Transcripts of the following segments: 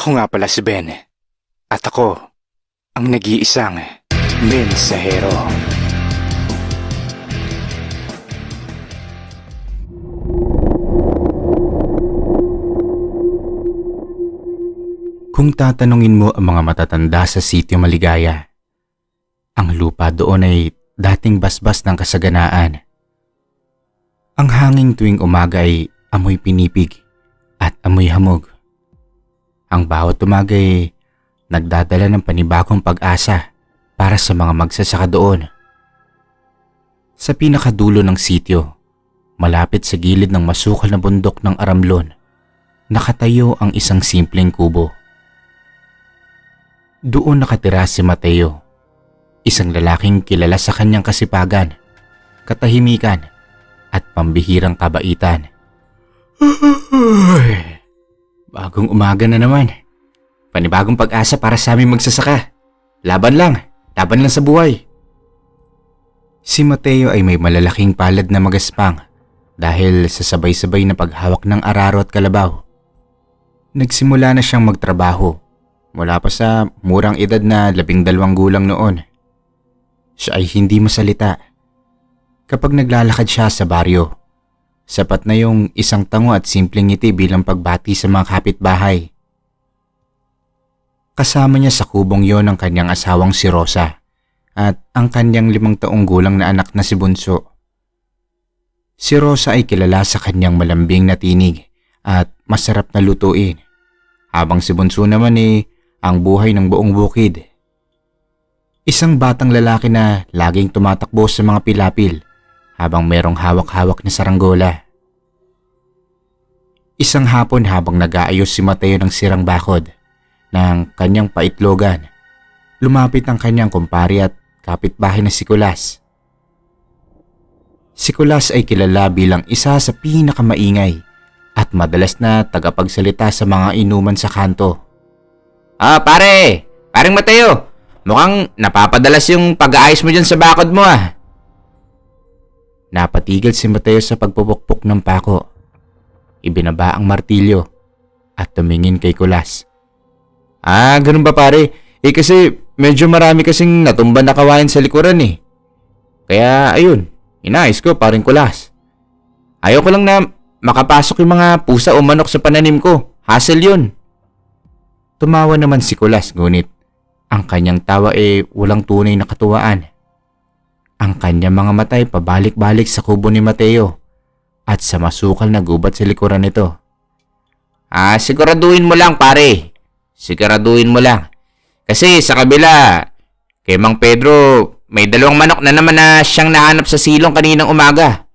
Ako nga pala si Ben. At ako, ang nag-iisang mensahero. Kung tatanungin mo ang mga matatanda sa Sitio Maligaya, ang lupa doon ay dating basbas ng kasaganaan. Ang hangin tuwing umaga ay amoy pinipig at amoy hamog. Ang bawat umaga ay nagdadala ng panibagong pag-asa para sa mga magsasaka doon. Sa pinakadulo ng sitio, malapit sa gilid ng masukal na bundok ng Aramlon, nakatayo ang isang simpleng kubo. Doon nakatira si Mateo, isang lalaking kilala sa kanyang kasipagan, katahimikan at pambihirang kabaitan. Bagong umaga na naman. Panibagong pag-asa para sa aming magsasaka. Laban lang sa buhay. Si Mateo ay may malalaking palad na magaspang dahil sa sabay-sabay na paghawak ng araro at kalabaw. Nagsimula na siyang magtrabaho mula pa sa murang edad na 12 gulang noon. Siya ay hindi masalita. Kapag naglalakad siya sa baryo, sapat na yung isang tango at simpleng ngiti bilang pagbati sa mga kapitbahay. Kasama niya sa kubong yon ang kanyang asawang si Rosa at ang kanyang 5 taong gulang na anak na si Bunso. Si Rosa ay kilala sa kanyang malambing na tinig at masarap na lutuin, habang si Bunso naman ang buhay ng buong bukid. Isang batang lalaki na laging tumatakbo sa mga pilapil habang merong hawak-hawak na saranggola. Isang hapon habang nag-aayos si Mateo ng sirang bakod ng kanyang paitlogan, lumapit ang kanyang kumpare at kapitbahay na si Kulas. Si Kulas ay kilala bilang isa sa pinakamaingay at madalas na tagapagsalita sa mga inuman sa kanto. Pareng Mateo, mukhang napapadalas yung pag-aayos mo dyan sa bakod mo . Napatigil si Mateo sa pagpupukpok ng pako. Ibinaba ang martilyo at tumingin kay Kulas. Ganun ba pare? Kasi medyo marami kasing natumba na kawayan sa likuran . Kaya ayun, inayos ko paring Kulas. Ayaw ko lang na makapasok yung mga pusa o manok sa pananim ko. Hassle yun. Tumawa naman si Kulas, ngunit ang kanyang tawa walang tunay na katuwaan. Ang kanyang mga mata ay pabalik-balik sa kubo ni Mateo at sa masukal na gubat sa likuran nito. Siguraduhin mo lang pare. Siguraduhin mo lang. Kasi sa kabila, kay Mang Pedro, may 2 manok na naman na siyang nahanap sa silong kaninang umaga.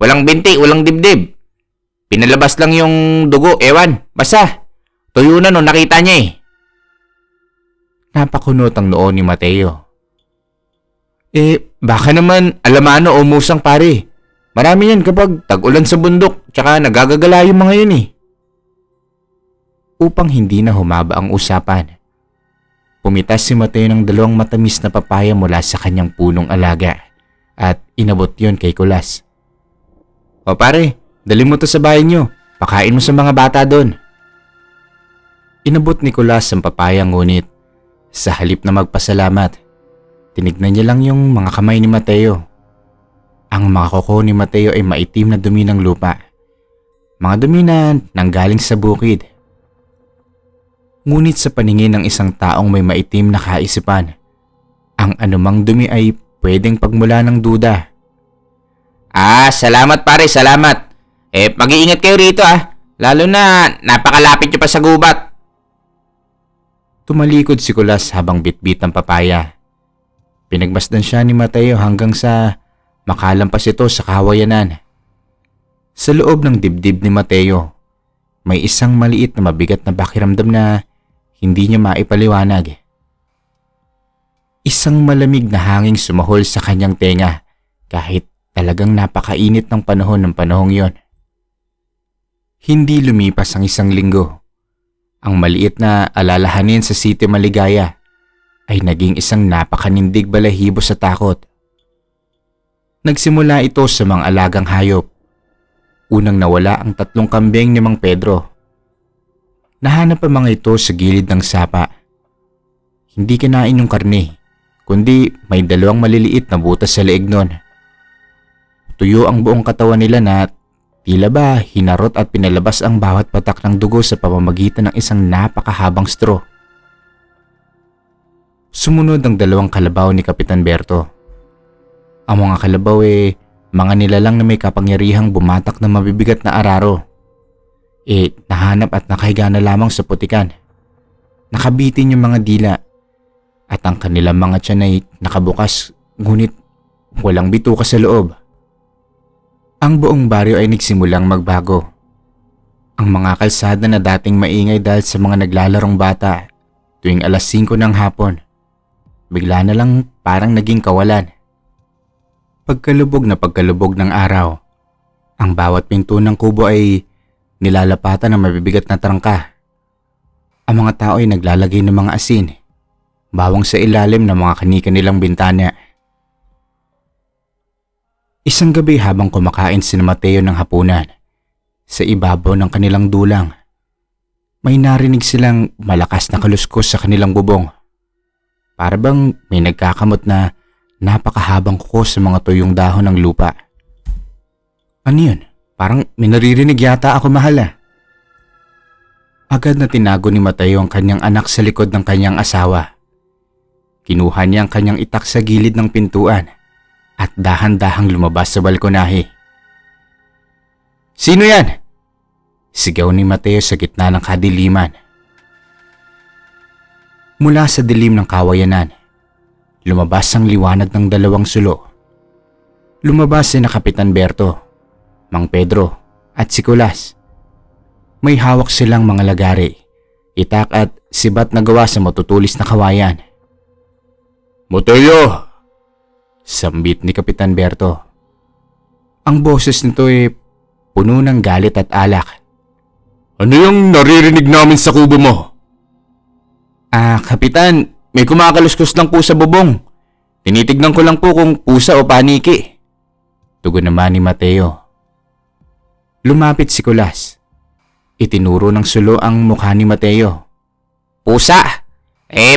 Walang binti, walang dibdib. Pinalabas lang yung dugo, ewan, basta. Tuyo na nung nakita niya . Napakunot ang noo ni Mateo. Baka naman alamano o musang pare. Marami yan kapag tag-ulan sa bundok tsaka nagagagala yung mga yun . Upang hindi na humaba ang usapan, pumitas si Mateo ng 2 matamis na papaya mula sa kanyang punong alaga at inabot yon kay Kulas. Pare, dali mo to sa bahay nyo. Pakain mo sa mga bata doon. Inabot ni Kulas ang papaya, ngunit sa halip na magpasalamat, tinignan niya lang yung mga kamay ni Mateo. Ang mga kuko ni Mateo ay maitim na dumi ng lupa. Mga dumi na nanggaling sa bukid. Ngunit sa paningin ng isang taong may maitim na kaisipan, ang anumang dumi ay pwedeng pagmula ng duda. Salamat pare, salamat. Mag-iingat kayo rito . Lalo na napakalapit nyo pa sa gubat. Tumalikod si Kulas habang bitbit ang papaya. Pinagmasdan siya ni Mateo hanggang sa makalampas ito sa kahawayanan. Sa loob ng dibdib ni Mateo, may isang maliit na mabigat na pakiramdam na hindi niya maipaliwanag. Isang malamig na hangin sumahol sa kanyang tenga kahit talagang napakainit ng panahong yon. Hindi lumipas ang 1 linggo. Ang maliit na alalahanin sa Sitio Maligaya ay naging isang napakanindig balahibo sa takot. Nagsimula ito sa mga alagang hayop. Unang nawala ang 3 kambing ni Mang Pedro. Nahanap ang mga ito sa gilid ng sapa. Hindi kinain yung karne, kundi may dalawang maliliit na butas sa leeg nun. Tuyo ang buong katawan nila na tila ba hinarot at pinalabas ang bawat patak ng dugo sa pamamagitan ng isang napakahabang straw. Sumunod ang dalawang kalabaw ni Kapitan Berto. Ang mga kalabaw mga nilalang na may kapangyarihang bumatak ng mabibigat na araro. Nahanap at nakahiga na lamang sa putikan. Nakabitin yung mga dila at ang kanilang mga tiyan ay nakabukas ngunit walang bituka sa loob. Ang buong baryo ay nagsimulang magbago. Ang mga kalsada na dating maingay dahil sa mga naglalarong bata tuwing alas 5 ng hapon, bigla na lang parang naging kawalan. Pagkalubog ng araw, ang bawat pinto ng kubo ay nilalapatan ng mabibigat na trangka. Ang mga tao ay naglalagay ng mga asin, bawang sa ilalim ng mga kani-kanilang bintana. Isang gabi habang kumakain si Mateo ng hapunan, sa ibabaw ng kanilang dulang, may narinig silang malakas na kaluskos sa kanilang bubong. Para bang may nagkakamot na napakahabang kuko sa mga tuyong dahon ng lupa. Ano yun? Parang may naririnig yata ako, mahal. Agad na tinago ni Mateo ang kanyang anak sa likod ng kanyang asawa. Kinuha niya ang kanyang itak sa gilid ng pintuan at dahan-dahang lumabas sa balkonahe. Sino yan? Sigaw ni Mateo sa gitna ng kadiliman. Mula sa dilim ng kawayanan, lumabas ang liwanag ng dalawang sulo. Lumabas si na Kapitan Berto, Mang Pedro at si Kulas. May hawak silang mga lagari, itak at sibat na gawa sa matutulis na kawayan. Mateo! Sambit ni Kapitan Berto. Ang boses nito ay puno ng galit at alak. Ano yung naririnig namin sa kubo mo? Kapitan, may kumakaluskos lang po sa bubong. Tinitignan ko lang po kung pusa o paniki. Tugon naman ni Mateo. Lumapit si Kulas. Itinuro ng sulo ang mukha ni Mateo. Pusa?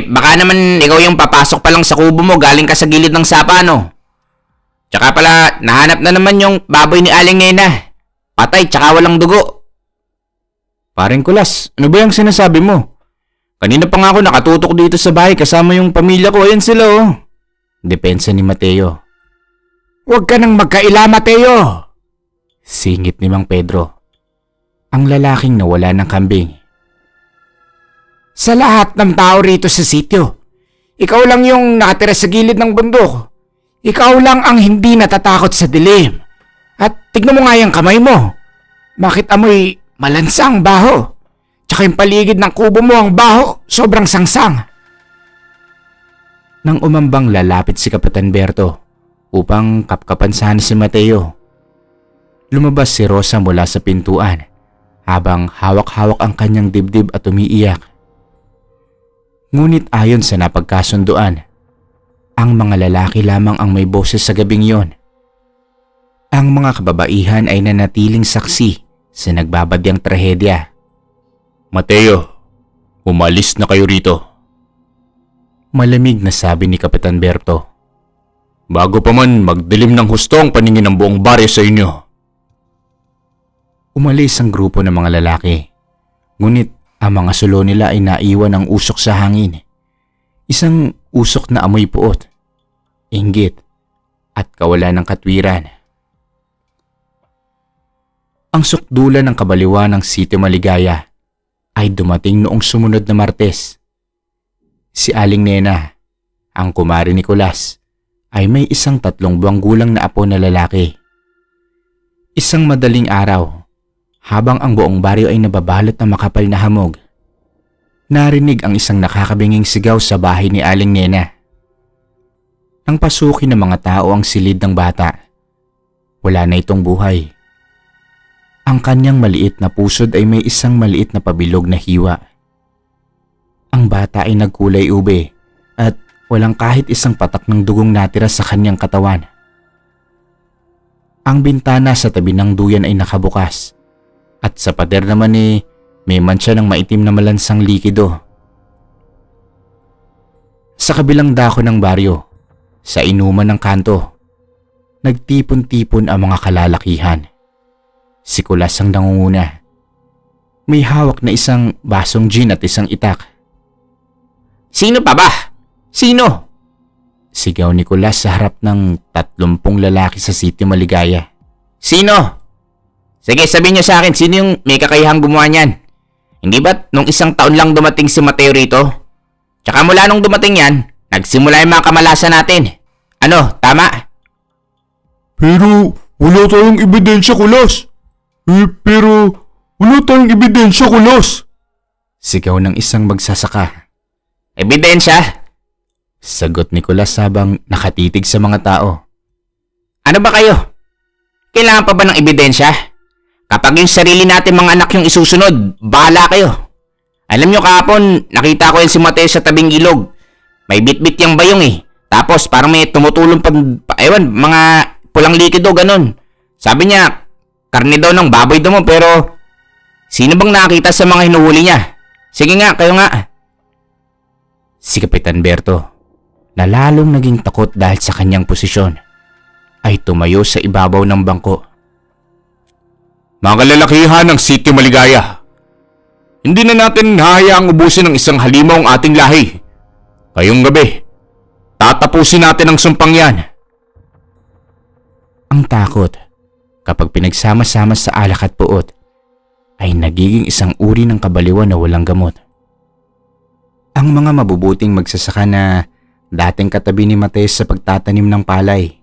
Baka naman ikaw yung papasok pa lang sa kubo mo galing ka sa gilid ng sapa, no? Tsaka pala, nahanap na naman yung baboy ni Aling Nena. Patay tsaka walang dugo. Paring Kulas, ano ba yung sinasabi mo? Kanina pa nga ako nakatutok dito sa bahay kasama yung pamilya ko. Ayan sila, oh. Depensa ni Mateo. Huwag ka nang magkaila, Mateo! Singit ni Mang Pedro. Ang lalaking nawala ng kambing. Sa lahat ng tao rito sa sityo, ikaw lang yung nakatira sa gilid ng bundok. Ikaw lang ang hindi natatakot sa dilim. At tignan mo nga yung kamay mo. Bakit amoy malansang baho? Tsaka yung paligid ng kubo mo ang baho, sobrang sangsang. Nang umambang lalapit si Kapitan Berto upang kapkapan sana si Mateo, lumabas si Rosa mula sa pintuan habang hawak-hawak ang kanyang dibdib at umiiyak. Ngunit ayon sa napagkasunduan, ang mga lalaki lamang ang may boses sa gabing yon. Ang mga kababaihan ay nanatiling saksi sa nagbabadyang trahedya. Mateo, umalis na kayo rito. Malamig na sabi ni Kapitan Berto. Bago pa man magdilim ng husto ang paningin ng buong baryo sa inyo. Umalis ang grupo ng mga lalaki. Ngunit ang mga sulo nila ay naiwan ng usok sa hangin. Isang usok na amoy puot, inggit at kawalan ng katwiran. Ang sukdulan ng kabaliwan ng Sitio Maligaya ay dumating noong sumunod na Martes. Si Aling Nena, ang kumari ni Kulas, ay may isang 3 buwang gulang na apo na lalaki. Isang madaling araw, habang ang buong baryo ay nababalot ng makapal na hamog, narinig ang isang nakakabinging sigaw sa bahay ni Aling Nena. Nang pasukin ng mga tao ang silid ng bata, wala na itong buhay. Ang kanyang maliit na pusod ay may isang maliit na pabilog na hiwa. Ang bata ay nagkulay ube at walang kahit isang patak ng dugong natira sa kanyang katawan. Ang bintana sa tabi ng duyan ay nakabukas at sa pader naman may mancha ng maitim na malansang likido. Sa kabilang dako ng baryo, sa inuman ng kanto, nagtipon-tipon ang mga kalalakihan. Si Kulas ang nangunguna. May hawak na isang basong gin at isang itak. "Sino pa ba? Sino?" Sigaw ni Kulas sa harap ng 30 lalaki sa Sitio Maligaya. "Sino? Sige, sabihin niyo sa akin, sino yung may kakayahang gumawa niyan? Hindi ba't nung isang taon lang dumating si Mateo rito? Tsaka mula nung dumating yan, nagsimula yung mga kamalasan natin. Ano, tama?" Pero wala tayong ebidensya, Kulas. Kulas. Sigaw ng isang magsasaka. "Ebidensya?" Sagot ni Kulas habang nakatitig sa mga tao. "Ano ba kayo? Kailangan pa ba ng ebidensya? Kapag yung sarili natin mga anak yung isusunod, bahala kayo. Alam nyo kahapon, nakita ko yan si Mateo sa tabing ilog. May bitbit yung bayong eh. Tapos parang may tumutulong ewan, mga pulang likido, ganun. Sabi niya, karne daw ng baboy daw mo, pero sino bang nakita sa mga hinuhuli niya? Sige nga, kayo nga." Si Kapitan Berto, na lalong naging takot dahil sa kanyang posisyon, ay tumayo sa ibabaw ng bangko. Mga kalalakihan ng Sitio Maligaya, hindi na natin hahayaang ubusin ng isang halimaw ang ating lahi. Ngayong gabi, tatapusin natin ang sumpang yan. Ang takot, kapag pinagsama-sama sa alak at puot, ay nagiging isang uri ng kabaliwan na walang gamot. Ang mga mabubuting magsasaka na dating katabi ni Mateus sa pagtatanim ng palay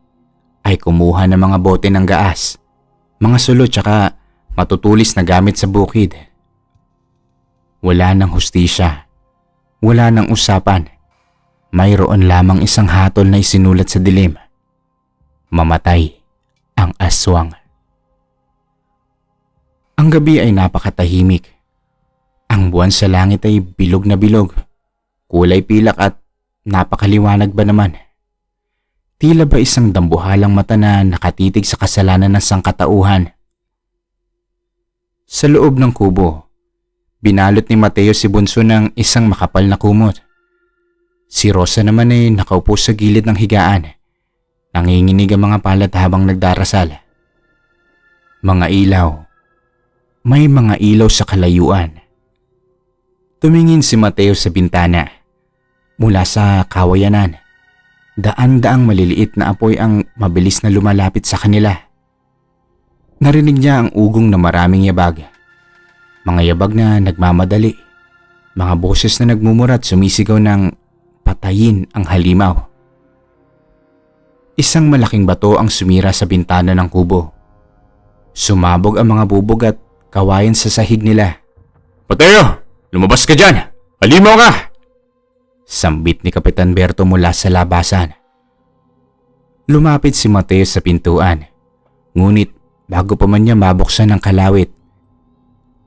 ay kumuha ng mga bote ng gaas, mga sulot tsaka matutulis na gamit sa bukid. Wala ng hustisya, wala ng usapan, mayroon lamang isang hatol na isinulat sa dilim. Mamatay ang aswang. Ang gabi ay napakatahimik. Ang buwan sa langit ay bilog na bilog, kulay pilak at napakaliwanag ba naman. Tila ba isang dambuhalang mata na nakatitig sa kasalanan ng sangkatauhan. Sa loob ng kubo, binalot ni Mateo si Bunso ng isang makapal na kumot. Si Rosa naman ay nakaupo sa gilid ng higaan. Nanginginig ang mga palad habang nagdarasal. Mga ilaw. May mga ilaw sa kalayuan. Tumingin si Mateo sa bintana. Mula sa kawayanan, daan-daang maliliit na apoy ang mabilis na lumalapit sa kanila. Narinig niya ang ugong na maraming yabag. Mga yabag na nagmamadali. Mga boses na nagmumura at sumisigaw ng patayin ang halimaw. Isang malaking bato ang sumira sa bintana ng kubo. Sumabog ang mga bubog at kawayan sa sahig nila. Mateo, lumabas ka dyan! Halimaw ka! Sambit ni Kapitan Berto mula sa labasan. Lumapit si Mateo sa pintuan. Ngunit bago pa man niya mabuksan ang kalawit,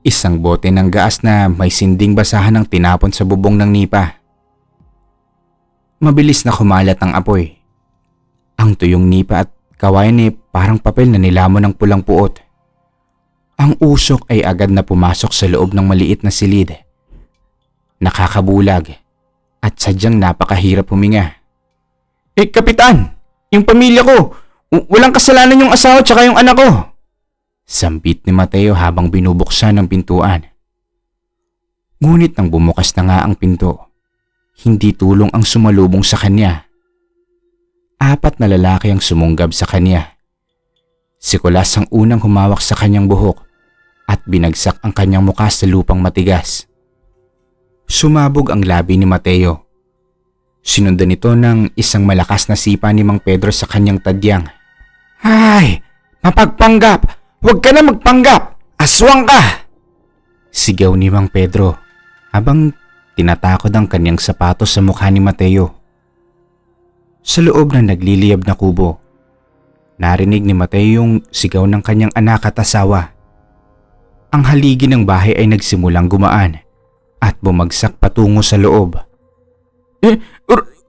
isang bote ng gaas na may sinding basahan ang tinapon sa bubong ng nipa. Mabilis na kumalat ang apoy. Ang tuyong nipa at kawayan ay parang papel na nilamon ng pulang puot. Ang usok ay agad na pumasok sa loob ng maliit na silid. Nakakabulag at sadyang napakahirap huminga. Kapitan! Yung pamilya ko! Walang kasalanan yung asawa tsaka yung anak ko! Sambit ni Mateo habang binubuksan ang pintuan. Ngunit nang bumukas na nga ang pinto, hindi tulong ang sumalubong sa kanya. 4 na lalaki ang sumunggab sa kanya. Si Kulas ang unang humawak sa kanyang buhok at binagsak ang kanyang muka sa lupang matigas. Sumabog ang labi ni Mateo. Sinundan ito ng isang malakas na sipa ni Mang Pedro sa kanyang tadyang. Ay! Mapagpanggap! Huwag ka na magpanggap! Aswang ka! Sigaw ni Mang Pedro habang tinatakod ang kanyang sapatos sa mukha ni Mateo. Sa loob ng nagliliyab na kubo, narinig ni Mateo yung sigaw ng kanyang anak at asawa. Ang haligi ng bahay ay nagsimulang gumaan at bumagsak patungo sa loob.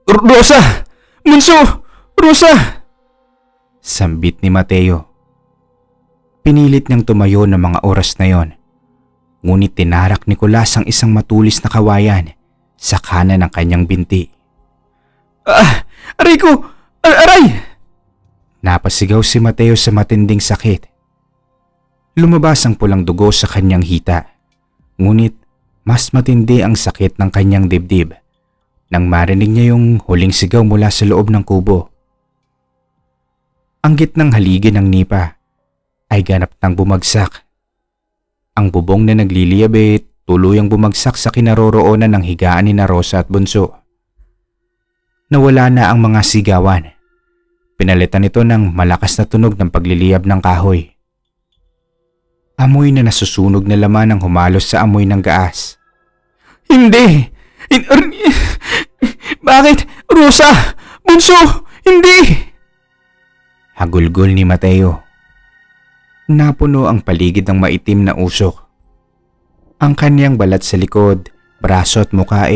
Rosa! Bunso! Rosa! Sambit ni Mateo. Pinilit niyang tumayo ng mga oras na yon. ngunit tinarak ni Nicolas ang isang matulis na kawayan sa kanan ng kanyang binti. Aray ko! Aray! Napasigaw si Mateo sa matinding sakit. Lumabas ang pulang dugo sa kanyang hita, ngunit mas matindi ang sakit ng kanyang dibdib nang marinig niya yung huling sigaw mula sa loob ng kubo. Ang gitnang haligi ng nipa ay ganap nang bumagsak. Ang bubong na nagliliyab tuluyang bumagsak sa kinaroroonan ng higaan ni na Rosa at Bunso. Nawala na ang mga sigawan. Pinalitan ito ng malakas na tunog ng pagliliyab ng kahoy. Amoy na nasusunog na laman ang humalos sa amoy ng gaas. Hindi! Bakit? Rosa! Bunso! Hindi! Hagulgol ni Mateo. Napuno ang paligid ng maitim na usok. Ang kanyang balat sa likod, braso at mukha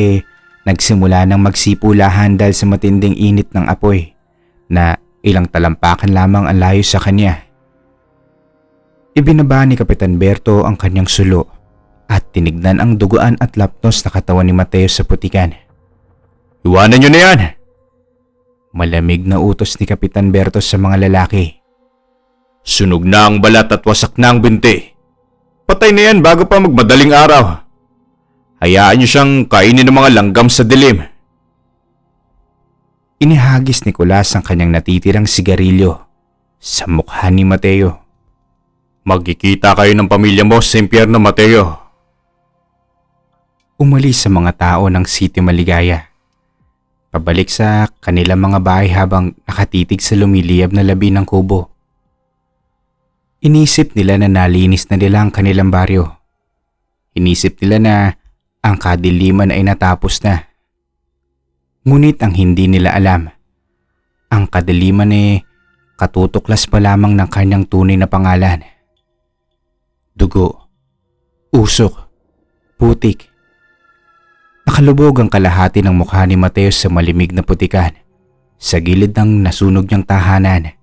nagsimula ng magsipulahan dahil sa matinding init ng apoy na ilang talampakan lamang ang layo sa kanya. Ibinaba ni Kapitan Berto ang kanyang sulo at tinignan ang duguan at lapnos na katawan ni Mateo sa putikan. Iwanan nyo na yan! Malamig na utos ni Kapitan Berto sa mga lalaki. Sunog na ang balat at wasak na ang binti. Patay na yan bago pa magmadaling araw. Hayaan nyo siyang kainin ng mga langgam sa dilim. Inihagis ni Nicolas ang kanyang natitirang sigarilyo sa mukha ni Mateo. Magkikita kayo ng pamilya mo sa impyerno, Mateo. Umalis sa mga tao ng Sitio Maligaya. Pabalik sa kanilang mga bahay habang nakatitig sa lumiliyab na labi ng kubo. Inisip nila na nalinis na nila ang kanilang baryo. Inisip nila na ang kadiliman ay natapos na. Ngunit ang hindi nila alam, ang kadiliman katutuklas pa lamang ng kanyang tunay na pangalan. Dugo, usok, putik. Nakalubog ang kalahati ng mukha ni Mateo sa malimig na putikan sa gilid ng nasunog niyang tahanan.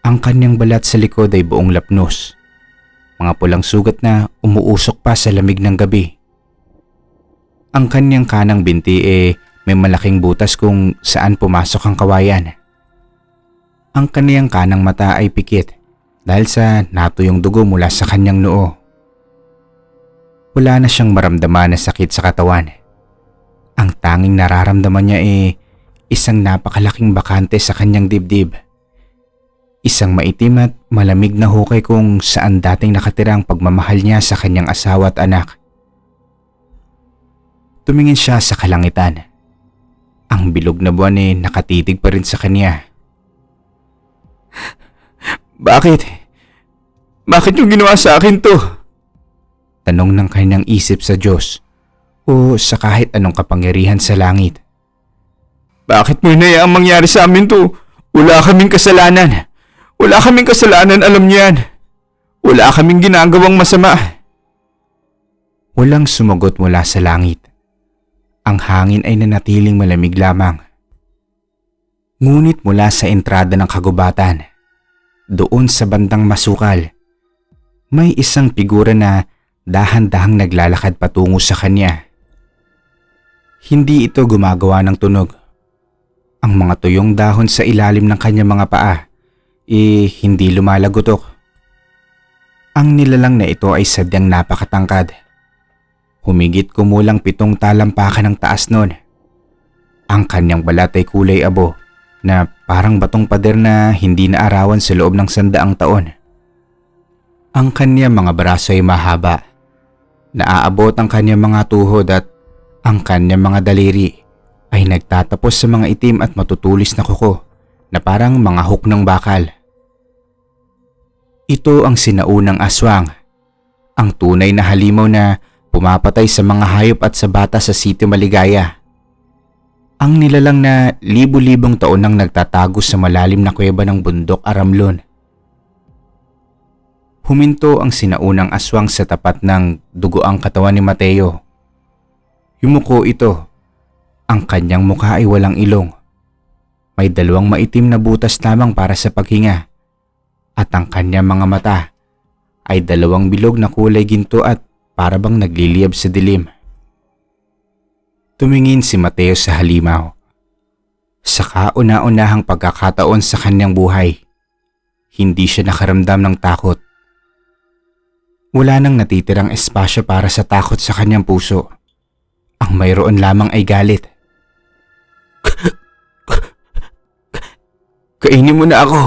Ang kanyang balat sa likod ay buong lapnos. Mga pulang sugat na umuusok pa sa lamig ng gabi. Ang kanyang kanang binti may malaking butas kung saan pumasok ang kawayan. Ang kanyang kanang mata ay pikit dahil sa natuyong dugo mula sa kanyang noo. Wala na siyang maramdaman na sakit sa katawan. Ang tanging nararamdaman niya isang napakalaking bakante sa kanyang dibdib. Isang maitim at malamig na hukay kung saan dating nakatira ang pagmamahal niya sa kanyang asawa at anak. Tumingin siya sa kalangitan. Ang bilog na buwan nakatitig pa rin sa kanya. Bakit? Bakit yung ginawa sa akin to? Tanong ng kanyang isip sa Diyos o sa kahit anong kapangyarihan sa langit. Bakit mo hinayaang mangyari sa amin to? Wala kaming kasalanan. Wala kaming kasalanan, alam niyan. Wala kaming ginagawang masama. Walang sumagot mula sa langit. Ang hangin ay nanatiling malamig lamang. Ngunit mula sa entrada ng kagubatan, doon sa bandang masukal, may isang figura na dahan-dahang naglalakad patungo sa kanya. Hindi ito gumagawa ng tunog. Ang mga tuyong dahon sa ilalim ng kanyang mga paa hindi lumalagotok. Ang nilalang na ito ay sadyang napakatangkad. Humigit kumulang 7 talampakan ng taas nun. Ang kanyang balat ay kulay abo na parang batong pader na hindi naarawan sa loob ng 100 taon. Ang kanyang mga braso ay mahaba. Naaabot ang kanyang mga tuhod at ang kanyang mga daliri ay nagtatapos sa mga itim at matutulis na kuko na parang mga hook ng bakal. Ito ang sinaunang aswang, ang tunay na halimaw na pumapatay sa mga hayop at sa bata sa Sitio Maligaya. Ang nilalang na libu-libong taon nang nagtatago sa malalim na kuweba ng bundok Aramlon. Huminto ang sinaunang aswang sa tapat ng dugoang katawan ni Mateo. Yumuko ito. Ang kanyang mukha ay walang ilong. May 2 maitim na butas lamang para sa paghinga. At ang kanyang mga mata ay 2 bilog na kulay ginto at para bang nagliliyab sa dilim. Tumingin si Mateo sa halimaw. Sa kauna-unahang pagkakataon sa kanyang buhay, hindi siya nakaramdam ng takot. Wala nang natitirang espasyo para sa takot sa kanyang puso. Ang mayroon lamang ay galit. Kainin mo na ako!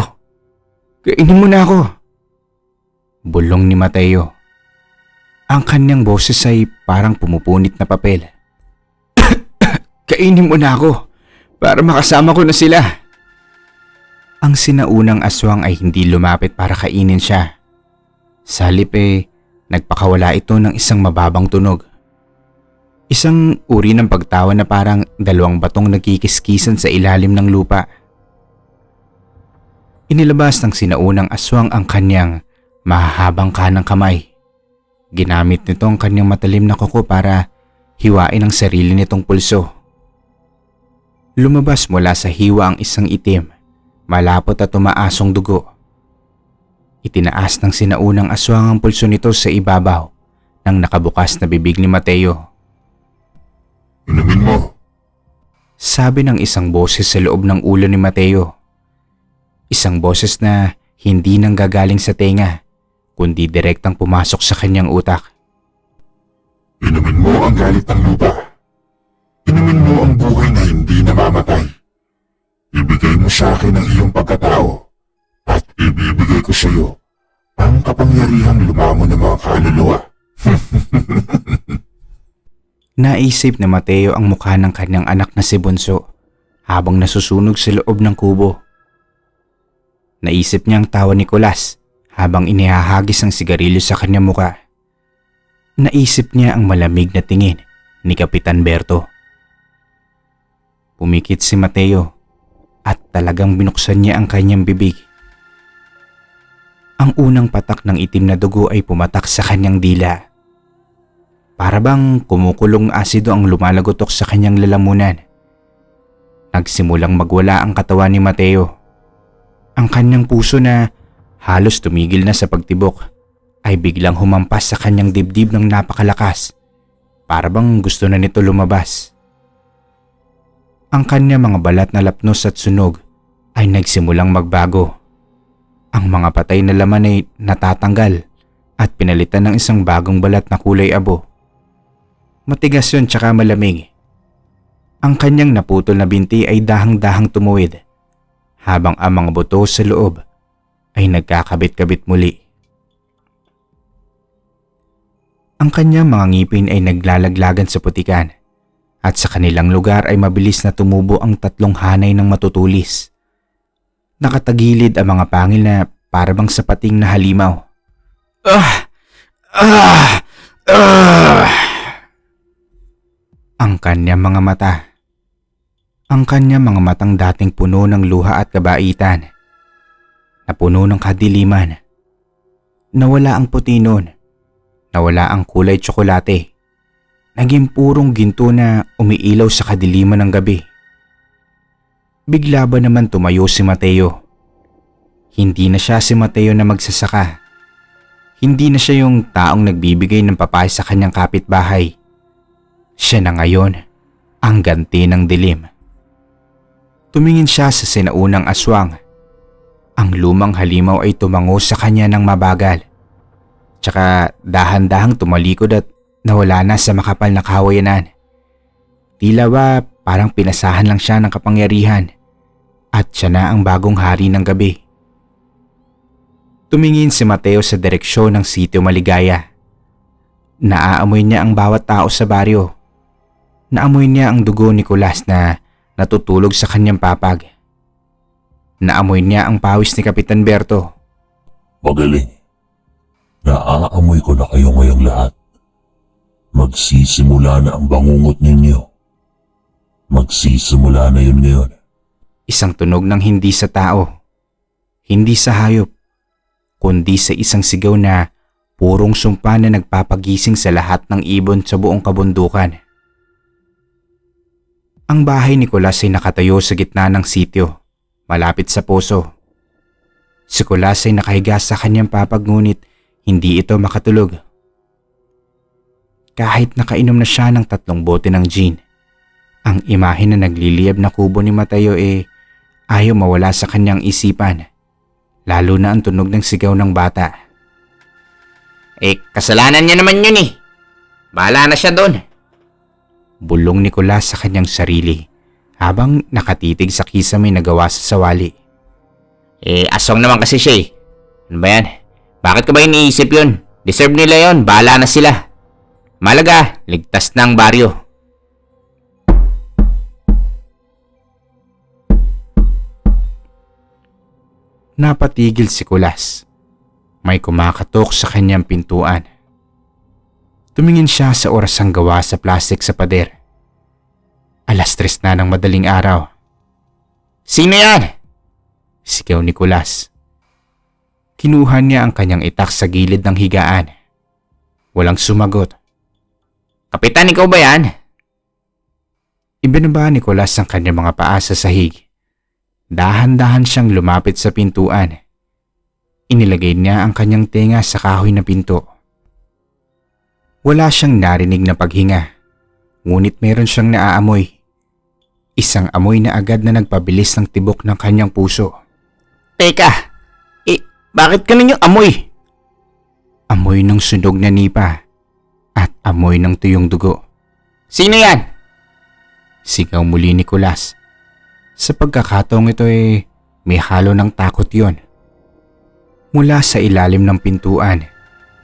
Kainin mo na ako! Bulong ni Mateo. Ang kanyang boses ay parang pumupunit na papel. Kainin mo na ako para makasama ko na sila. Ang sinaunang aswang ay hindi lumapit para kainin siya. Sa halip nagpakawala ito ng isang mababang tunog. Isang uri ng pagtawa na parang dalawang batong nagkikiskisan sa ilalim ng lupa. Inilabas ng sinaunang aswang ang kanyang mahahabang kanang kamay. Ginamit nito ang kanyang matalim na kuko para hiwain ang sarili nitong pulso. Lumabas mula sa hiwa ang isang itim, malapot at tumaasong dugo. Itinaas ng sinaunang aswang ang pulso nito sa ibabaw ng nakabukas na bibig ni Mateo. Inumin mo. Sabi ng isang boses sa loob ng ulo ni Mateo. Isang boses na hindi nanggagaling sa tenga, kundi direktang pumasok sa kanyang utak. Inumin mo ang galit ng lupa. Inumin mo ang buhay na hindi namamatay. Ibigay mo sa akin ang iyong pagkatao at ibibigay ko sa iyo ang kapangyarihang lumamon ng mga kaluluwa. Naisip ni Mateo ang mukha ng kanyang anak na si Bunso habang nasusunog sa loob ng kubo. Naisip niya ang tawa ni Nicolas habang inihahagis ang sigarilyo sa kanyang mukha. Naisip niya ang malamig na tingin ni Kapitan Berto. Pumikit si Mateo at talagang binuksan niya ang kanyang bibig. Ang unang patak ng itim na dugo ay pumatak sa kanyang dila. Para bang kumukulong asido ang lumalagotok sa kanyang lalamunan. Nagsimulang magwala ang katawan ni Mateo. Ang kanyang puso na halos tumigil na sa pagtibok ay biglang humampas sa kanyang dibdib ng napakalakas. Para bang gusto na nito lumabas. Ang kanyang mga balat na lapnos at sunog ay nagsimulang magbago. Ang mga patay na laman ay natatanggal at pinalitan ng isang bagong balat na kulay abo. Matigas yun tsaka malamig. Ang kanyang naputol na binti ay dahang-dahang tumuwid, habang ang mga buto sa loob ay nagkakabit-kabit muli. Ang kanyang mga ngipin ay naglalaglagan sa putikan at sa kanilang lugar ay mabilis na tumubo ang tatlong hanay ng matutulis. Nakatagilid ang mga pangil na parabang sa pating na halimaw. Ang kanyang mga mata. Ang kanyang mga matang dating puno ng luha at kabaitan, napuno ng kadiliman. Nawala ang puti noon. Nawala ang kulay tsokolate. Naging purong ginto na umiilaw sa kadiliman ng gabi. Bigla ba naman tumayo si Mateo? Hindi na siya si Mateo na magsasaka. Hindi na siya yung taong nagbibigay ng papaya sa kanyang kapitbahay. Siya na ngayon ang ganti ng dilim. Tumingin siya sa sinaunang aswang. Ang lumang halimaw ay tumango sa kanya ng mabagal. Tsaka dahan-dahang tumalikod at nawala na sa makapal na kahawayanan. Tila ba parang pinasahan lang siya ng kapangyarihan at siya na ang bagong hari ng gabi. Tumingin si Mateo sa direksyon ng Sitio Maligaya. Naaamoy niya ang bawat tao sa baryo. Naamoy niya ang dugo ni Nicolas na natutulog sa kanyang papag. Naamoy niya ang pawis ni Kapitan Berto. Magaling. Naaamoy ko na kayo ngayong lahat. Magsisimula na ang bangungot ninyo. Magsisimula na yun ngayon. Isang tunog ng hindi sa tao, hindi sa hayop, kundi sa isang sigaw na purong sumpa na nagpapagising sa lahat ng ibon sa buong kabundukan. Ang bahay ni Nicolas ay nakatayo sa gitna ng sitio, malapit sa poso. Si Nicolas ay nakahiga sa kanyang papag ngunit hindi ito makatulog. kahit nakainom na siya ng 3 bote ng gin. Ang imahe na nagliliyab na kubo ni Mateo ayaw mawala sa kanyang isipan. Lalo na ang tunog ng sigaw ng bata. Kasalanan niya naman yun eh. Bahala na siya doon. Bulong ni Nicolas sa kanyang sarili habang nakatitig sa kisame na gawa sa sawali. Aswang naman kasi siya eh. Ano ba yan? Bakit ko ba iniisip yun? Deserve nila yun. Bahala na sila. Malaga, ligtas na ang baryo. Napatigil si Nicolas. May kumakatok sa kanyang pintuan. Tumingin siya sa orasang gawa sa plastik sa pader. 3:00 na ng madaling araw. Sino yan? Sigaw ni Nicolas. Kinuha niya ang kanyang itak sa gilid ng higaan. Walang sumagot. Kapitan, ikaw ba yan? Ibinaba ni Nicolas ang kanyang mga paa sa sahig. Dahan-dahan siyang lumapit sa pintuan. Inilagay niya ang kanyang tenga sa kahoy na pinto. Wala siyang narinig na paghinga, ngunit meron siyang naaamoy. Isang amoy na agad na nagpabilis ng tibok ng kanyang puso. Teka, bakit ganun yung amoy? Amoy ng sunog na nipa at amoy ng tuyong dugo. Sino yan? Sigaw muli ni Nicolas. Sa pagkakataong ito may halo ng takot yon. Mula sa ilalim ng pintuan,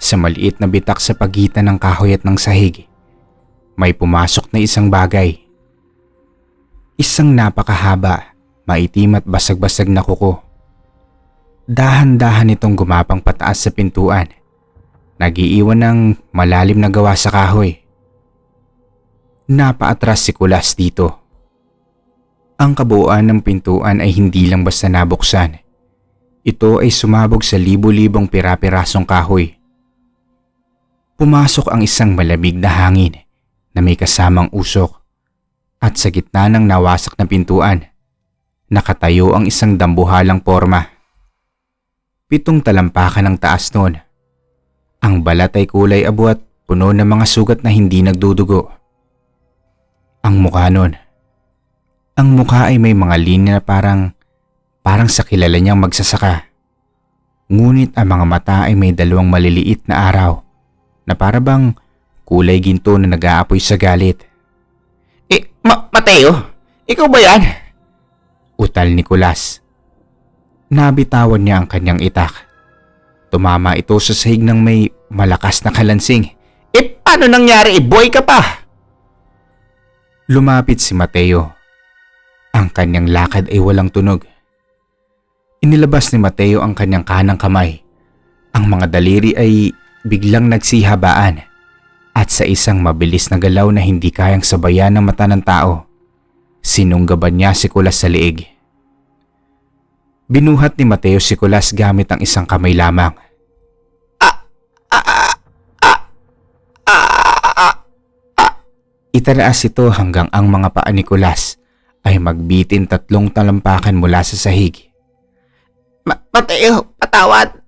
sa maliit na bitak sa pagitan ng kahoy at ng sahig, may pumasok na isang bagay. Isang napakahaba, maitim at basag-basag na kuko. Dahan-dahan itong gumapang pataas sa pintuan, nag-iiwan ng malalim na gawa sa kahoy. Napaatras si Nicolas dito. Ang kabuuan ng pintuan ay hindi lang basta nabuksan. Ito ay sumabog sa libo-libong pira-pirasong kahoy. Pumasok ang isang malamig na hangin na may kasamang usok at sa gitna ng nawasak na pintuan, nakatayo ang isang dambuhalang porma. 7 talampakan ang taas noon. Ang balat ay kulay abo at puno ng mga sugat na hindi nagdudugo. Ang mukha noon. Ang mukha ay may mga linya na parang sa kilala niyang magsasaka. Ngunit ang mga mata ay may 2 maliliit na araw na para bang kulay ginto na nag-aapoy sa galit. Mateo, ikaw ba yan? Utal ni Nicolas. Nabitawan niya ang kanyang itak. Tumama ito sa sahig ng may malakas na kalansing. Paano nangyari? Boy ka pa! Lumapit si Mateo. Ang kanyang lakad ay walang tunog. Inilabas ni Mateo ang kanyang kanang kamay. Ang mga daliri ay biglang nagsihabaan at sa isang mabilis na galaw na hindi kayang sabayan ng mata ng tao, sinunggaban niya si Nicolas sa liig. Binuhat ni Mateo si Nicolas gamit ang isang kamay lamang. Italaas ito hanggang ang mga paa ni Nicolas ay magbitin 3 talampakan mula sa sahig. Mateo, patawad!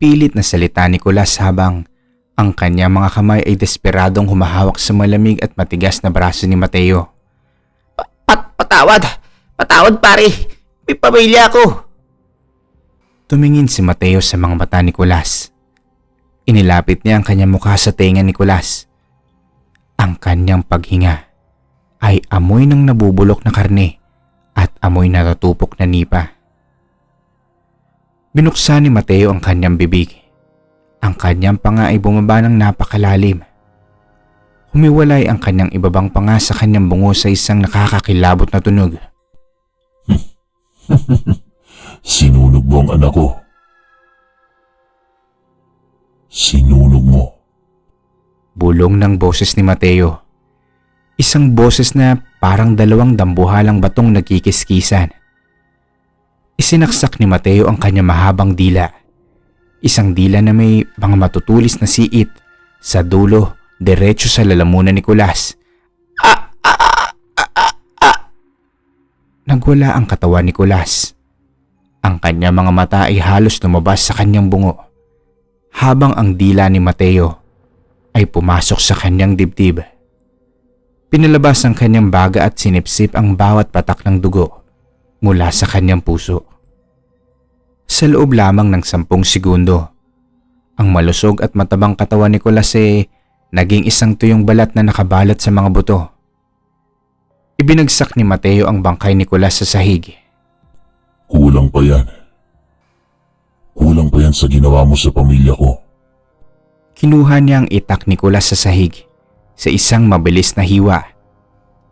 Pilit na salita ni Nicolas habang ang kanyang mga kamay ay desperadong humahawak sa malamig at matigas na braso ni Mateo. Patawad! Patawad pare! May pamilya ako! Tumingin si Mateo sa mga mata ni Nicolas. Inilapit niya ang kanyang mukha sa tenga ni Nicolas. Ang kanyang paghinga ay amoy ng nabubulok na karne at amoy na natupok na nipa. Binuksan ni Mateo ang kanyang bibig. Ang kanyang panga ay bumaba ng napakalalim. Humiwalay ang kanyang ibabang panga sa kanyang bungo sa isang nakakakilabot na tunog. Sinunog mo ang anak ko. Sinunog mo. Bulong ng boses ni Mateo. Isang boses na parang 2 dambuhalang batong nagkikiskisan. Isinaksak ni Mateo ang kanyang mahabang dila. Isang dila na may mga matutulis na siit sa dulo diretso sa lalamunan ni Nicolas. Nagwala ang katawan ni Nicolas. Ang kanyang mga mata ay halos lumabas sa kanyang bungo, habang ang dila ni Mateo ay pumasok sa kanyang dibdib. Pinalabas ang kanyang baga at sinipsip ang bawat patak ng dugo mula sa kanyang puso. Sa loob lamang ng 10 segundo, ang malusog at matabang katawan ni Nicolas naging isang tuyong balat na nakabalat sa mga buto. Ibinagsak ni Mateo ang bangkay ni Nicolas sa sahig. Kulang pa yan. Kulang pa yan sa ginawa mo sa pamilya ko. Kinuha niya ang itak ni Nicolas sa sahig sa isang mabilis na hiwa.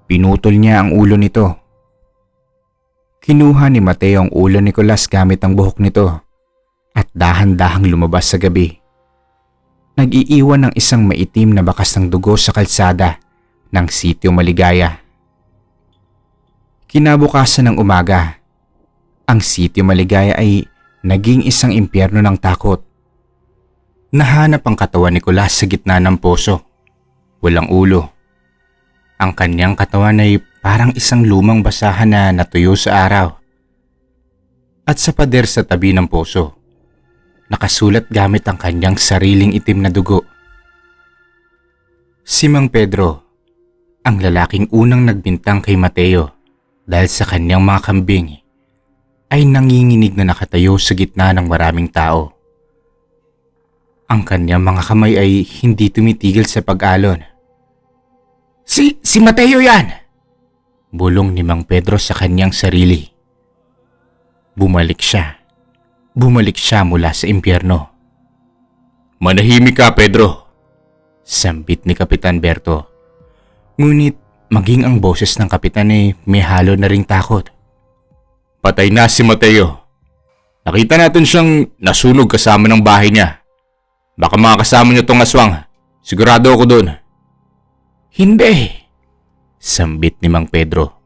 Pinutol niya ang ulo nito. Kinuha ni Mateo ang ulo ni Nicolas gamit ang buhok nito at dahan-dahang lumabas sa gabi. Nag-iiwan ng isang maitim na bakas ng dugo sa kalsada ng Sitio Maligaya. Kinabukasan ng umaga, ang Sitio Maligaya ay naging isang impyerno ng takot. Nahanap ang katawan ni Nicolas sa gitna ng poso. Walang ulo. Ang kanyang katawan ay parang isang lumang basahan na natuyo sa araw. At sa pader sa tabi ng poso, nakasulat gamit ang kanyang sariling itim na dugo. Si Mang Pedro, ang lalaking unang nagbintang kay Mateo dahil sa kanyang mga kambing, ay nanginginig na nakatayo sa gitna ng maraming tao. Ang kanyang mga kamay ay hindi tumitigil sa pag-alon. Si Mateo yan! Bulong ni Mang Pedro sa kanyang sarili. Bumalik siya. Bumalik siya mula sa impyerno. Manahimik ka, Pedro. Sambit ni Kapitan Berto. Ngunit maging ang boses ng kapitan ay may halo na ring takot. Patay na si Mateo. Nakita natin siyang nasunog kasama ng bahay niya. Baka makakasama niyo tong aswang. Sigurado ako doon. Hindi! Sambit ni Mang Pedro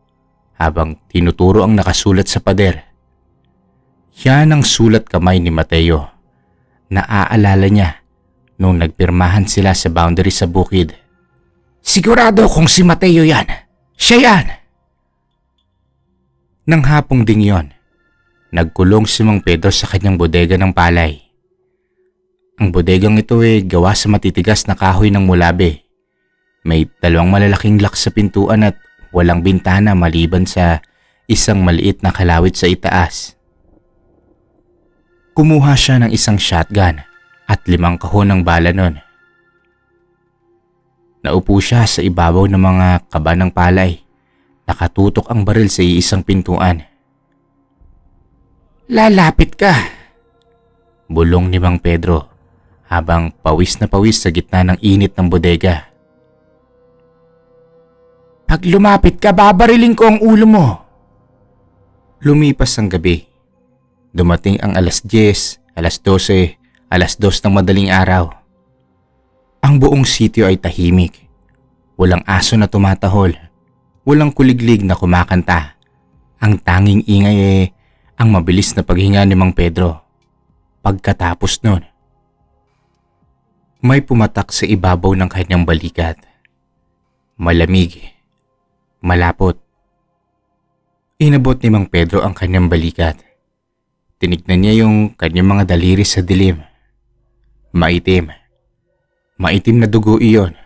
habang tinuturo ang nakasulat sa pader. Yan ang sulat kamay ni Mateo. Naaalala niya nung nagpirmahan sila sa boundary sa bukid. Sigurado kung si Mateo yan. Siya yan! Nang hapong ding yon, nagkulong si Mang Pedro sa kanyang bodega ng palay. Ang bodegang ito ay gawa sa matitigas na kahoy ng mulabe. May 2 malalaking lock sa pintuan at walang bintana maliban sa isang maliit na kalawit sa itaas. Kumuha siya ng isang shotgun at 5 kahon ng bala nun. Naupo siya sa ibabaw ng mga kaba ng palay. Nakatutok ang baril sa iisang pintuan. Lalapit ka! Bulong ni Mang Pedro habang pawis na pawis sa gitna ng init ng bodega. Pag lumapit ka, babariling ko ang ulo mo. Lumipas ang gabi. Dumating ang alas 10, alas 12, alas 2 ng madaling araw. Ang buong sitio ay tahimik. Walang aso na tumatahol. Walang kuliglig na kumakanta. Ang tanging ingay ay ang mabilis na paghinga ni Mang Pedro. Pagkatapos nun, may pumatak sa ibabaw ng kanyang balikat. Malamig. Malapot. Inabot ni Mang Pedro ang kanyang balikat. Tinignan niya yung kanyang mga daliri sa dilim. Maitim. Maitim na dugo iyon.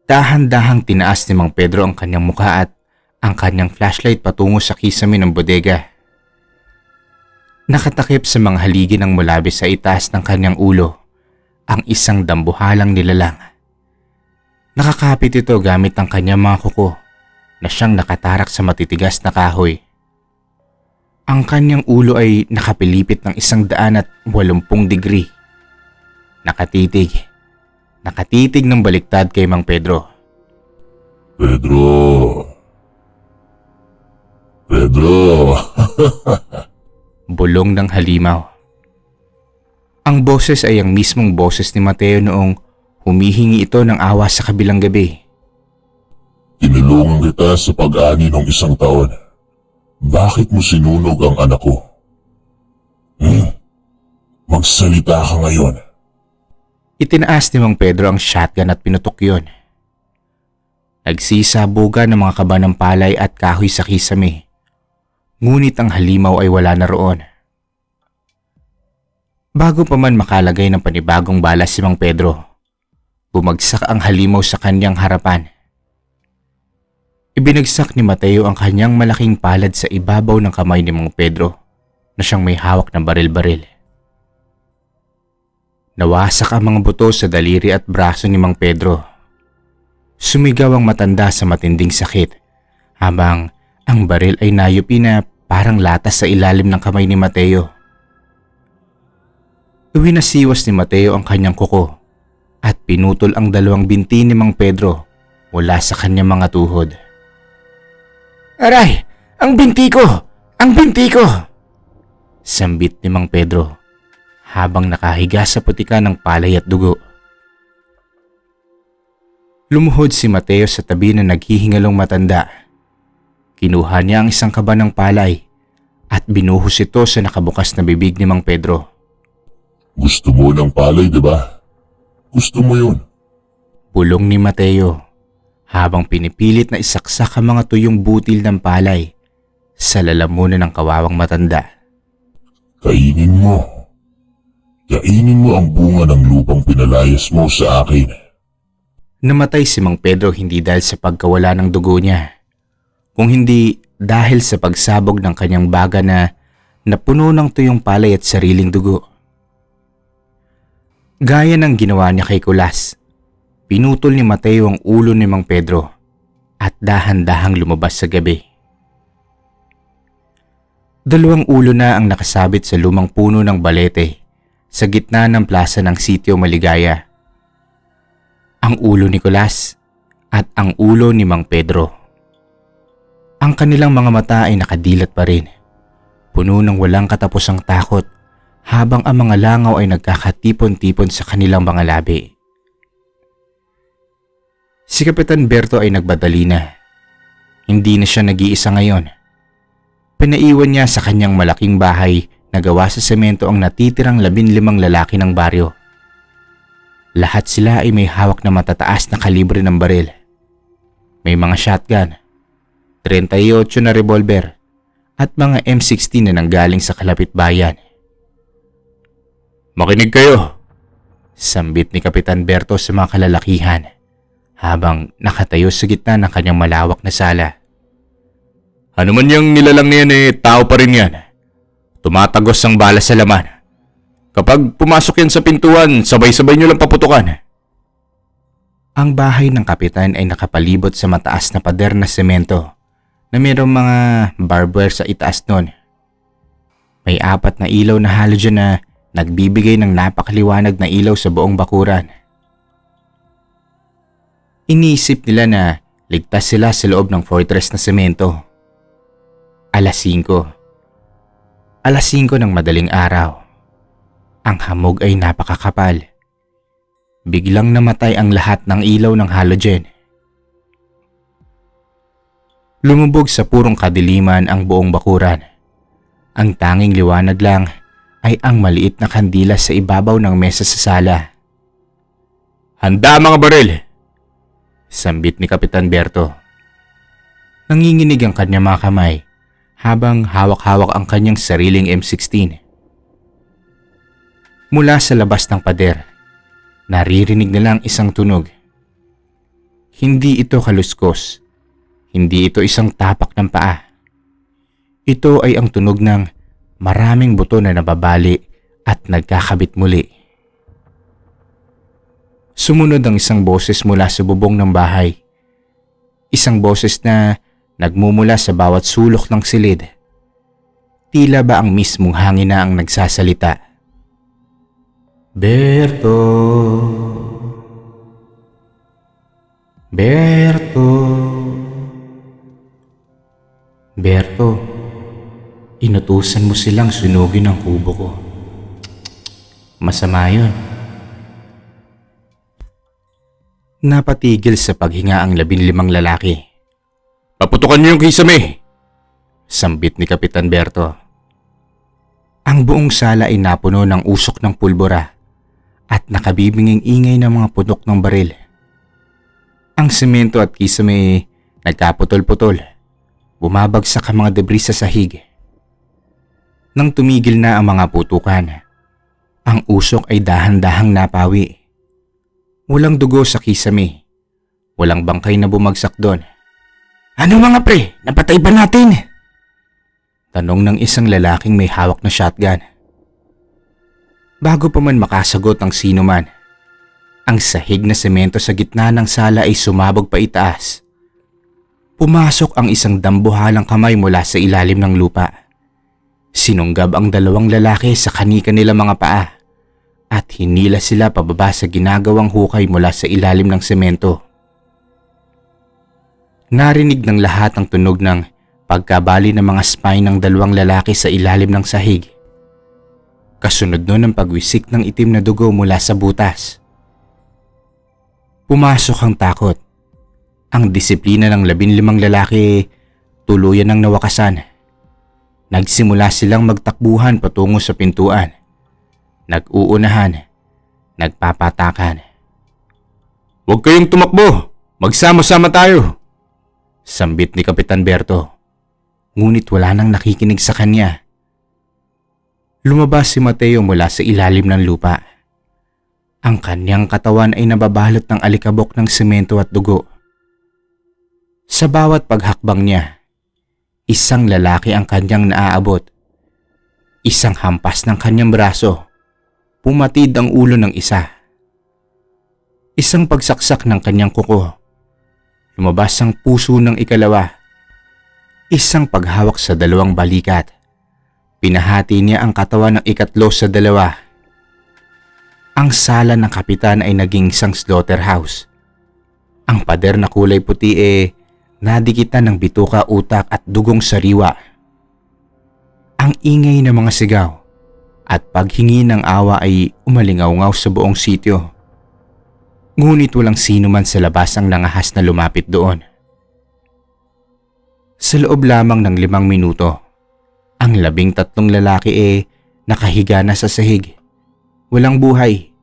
Dahan-dahang tinaas ni Mang Pedro ang kanyang mukha at ang kanyang flashlight patungo sa kisame ng bodega. Nakatakip sa mga haligi ng mulabi sa itaas ng kanyang ulo ang isang dambuhalang nilalang. Nakakapit ito gamit ang kanyang mga kuko na siyang nakatarak sa matitigas na kahoy. Ang kanyang ulo ay nakapilipit ng 180 degree. Nakatitig ng baliktad kay Mang Pedro. Pedro! Bulong ng halimaw. Ang boses ay ang mismong boses ni Mateo noong humihingi ito ng awa sa kabilang gabi. Tinulungan kita sa pag-ani ng 1 taon. Bakit mo sinunog ang anak ko? Magsalita ka ngayon. Itinaas ni Mang Pedro ang shotgun at pinutok yun. Nagsisabugan ng mga kaba ng palay at kahoy sa kisame. Ngunit ang halimaw ay wala na roon. Bago pa man makalagay ng panibagong bala si Mang Pedro, bumagsak ang halimaw sa kanyang harapan. Ibinagsak ni Mateo ang kanyang malaking palad sa ibabaw ng kamay ni Mang Pedro na siyang may hawak ng baril-baril. Nawasak ang mga buto sa daliri at braso ni Mang Pedro. Sumigaw ang matanda sa matinding sakit habang ang baril ay nayupi na parang latas sa ilalim ng kamay ni Mateo. Iwinasiwas ni Mateo ang kanyang kuko at pinutol ang dalawang binti ni Mang Pedro mula sa kanyang mga tuhod. "Aray! Ang binti ko! Ang binti ko!" Sambit ni Mang Pedro habang nakahiga sa putika ng palay at dugo. Lumuhod si Mateo sa tabi ng naghihingalong matanda. Kinuha niya ang isang kaba ng palay at binuhos ito sa nakabukas na bibig ni Mang Pedro. Gusto mo ng palay, di ba? Gusto mo yun. Bulong ni Mateo habang pinipilit na isaksak ang mga tuyong butil ng palay sa lalamunan ng kawawang matanda. Kainin mo. Kainin mo ang bunga ng lupang pinalayas mo sa akin. Namatay si Mang Pedro hindi dahil sa pagkawala ng dugo niya, kung hindi dahil sa pagsabog ng kanyang baga na napuno ng tuyong palay at sariling dugo. Gaya ng ginawa niya kay Kulas, pinutol ni Mateo ang ulo ni Mang Pedro at dahan-dahang lumabas sa gabi. 2 ulo na ang nakasabit sa lumang puno ng balete sa gitna ng plaza ng Sitio Maligaya. Ang ulo ni Kulas at ang ulo ni Mang Pedro. Ang kanilang mga mata ay nakadilat pa rin, puno ng walang katapusang takot habang ang mga langaw ay nagkakatipon-tipon sa kanilang mga labi. Si Kapitan Berto ay nagbadali na. Hindi na siya nag-iisa ngayon. Pinaiwan niya sa kanyang malaking bahay na gawa sa semento ang natitirang 15 lalaki ng baryo. Lahat sila ay may hawak na matataas na kalibre ng baril. May mga shotgun, 38 na revolver at mga M16 na nanggaling sa kalapit bayan. Makinig kayo. Sambit ni Kapitan Berto sa mga kalalakihan habang nakatayo sa gitna ng kanyang malawak na sala. Ano man yung nilalang niyan tao pa rin yan. Tumatagos ang bala sa laman. Kapag pumasok yan sa pintuan, sabay-sabay nyo lang paputukan. Ang bahay ng kapitan ay nakapalibot sa mataas na pader na semento na mayroong mga barbed wire sa itaas nun. May 4 na ilaw na halogen na nagbibigay ng napakaliwanag na ilaw sa buong bakuran. Iniisip nila na ligtas sila sa loob ng fortress na semento. Alas 5 ng madaling araw. Ang hamog ay napakakapal. Biglang namatay ang lahat ng ilaw ng halogen. Lumubog sa purong kadiliman ang buong bakuran. Ang tanging liwanag lang ay ang maliit na kandila sa ibabaw ng mesa sa sala. Handa mga baril! Sambit ni Kapitan Berto. Nanginginig ang kanyang mga kamay habang hawak-hawak ang kanyang sariling M16. Mula sa labas ng pader, naririnig nilang isang tunog. Hindi ito kaluskos. Hindi ito isang tapak ng paa. Ito ay ang tunog ng maraming buto na nababali at nagkakabit muli. Sumunod ang isang boses mula sa bubong ng bahay. Isang boses na nagmumula sa bawat sulok ng silid. Tila ba ang mismong hangin na ang nagsasalita. Berto, Berto, Berto, inutusan mo silang sunugin ang kubo ko. Masama yun. Napatigil sa paghinga ang 15 lalaki. Paputukan niyo yung kisame! Sambit ni Kapitan Berto. Ang buong sala ay napuno ng usok ng pulbura at nakabibinging ingay ng mga putok ng baril. Ang semento at kisame nagkaputol-putol. Bumabagsak ang mga debris sa sahig. Nang tumigil na ang mga putukan, ang usok ay dahan-dahang napawi. Walang dugo sa kisame. Walang bangkay na bumagsak doon. Ano mga pre? Napatay ba natin? Tanong ng isang lalaking may hawak na shotgun. Bago pa man makasagot ang sino man, ang sahig na semento sa gitna ng sala ay sumabog pa itaas. Pumasok ang isang dambuhalang kamay mula sa ilalim ng lupa. Sinunggab ang dalawang lalaki sa kanika nila mga paa at hinila sila pababa sa ginagawang hukay mula sa ilalim ng semento. Narinig ng lahat ang tunog ng pagkabali ng mga spine ng dalawang lalaki sa ilalim ng sahig. Kasunod nun ang pagwisik ng itim na dugo mula sa butas. Pumasok ang takot. Ang disiplina ng 15 lalaki tuluyan ng nawakasan. Nagsimula silang magtakbuhan patungo sa pintuan. Nag-uunahan. Nagpapatakan. Huwag kayong tumakbo! Magsama-sama tayo! Sambit ni Kapitan Berto. Ngunit wala nang nakikinig sa kanya. Lumabas si Mateo mula sa ilalim ng lupa. Ang kanyang katawan ay nababalot ng alikabok ng semento at dugo. Sa bawat paghakbang niya, isang lalaki ang kanyang naaabot. Isang hampas ng kanyang braso, pumatid ang ulo ng isa. Isang pagsaksak ng kanyang kuko, lumabas ang puso ng ikalawa. Isang paghawak sa dalawang balikat, pinahati niya ang katawan ng ikatlo sa dalawa. Ang sala ng kapitan ay naging isang slaughterhouse. Ang pader na kulay puti nadikitan ng bituka, utak at dugong sariwa. Ang ingay ng mga sigaw at paghingi ng awa ay umalingaw-ngaw sa buong sityo. Ngunit walang sino man sa labas ang nangahas na lumapit doon. Sa loob lamang ng 5 minuto, ang 13 lalaki nakahiga na sa sahig. Walang buhay,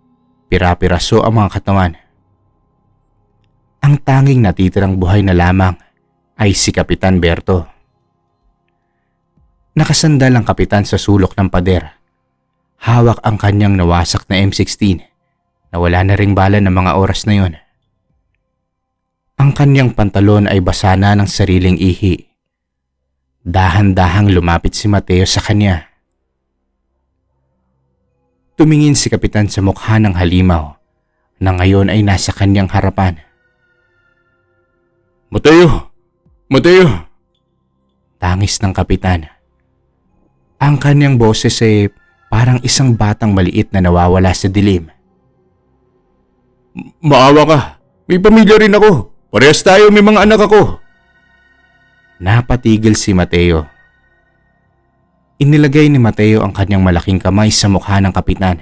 pira-piraso ang mga katawan. Ang tanging natitirang buhay na lamang ay si Kapitan Berto. Nakasandal ang kapitan sa sulok ng pader. Hawak ang kanyang nawasak na M16 na wala na ring bala ng mga oras na yon. Ang kanyang pantalon ay basa na ng sariling ihi. Dahan-dahang lumapit si Mateo sa kanya. Tumingin si kapitan sa mukha ng halimaw na ngayon ay nasa kanyang harapan. Mateo! Mateo! Tangis ng kapitan. Ang kanyang boses ay parang isang batang maliit na nawawala sa dilim. Maawa ka! May pamilya rin ako! Parehas tayo, may mga anak ako! Napatigil si Mateo. Inilagay ni Mateo ang kanyang malaking kamay sa mukha ng kapitan.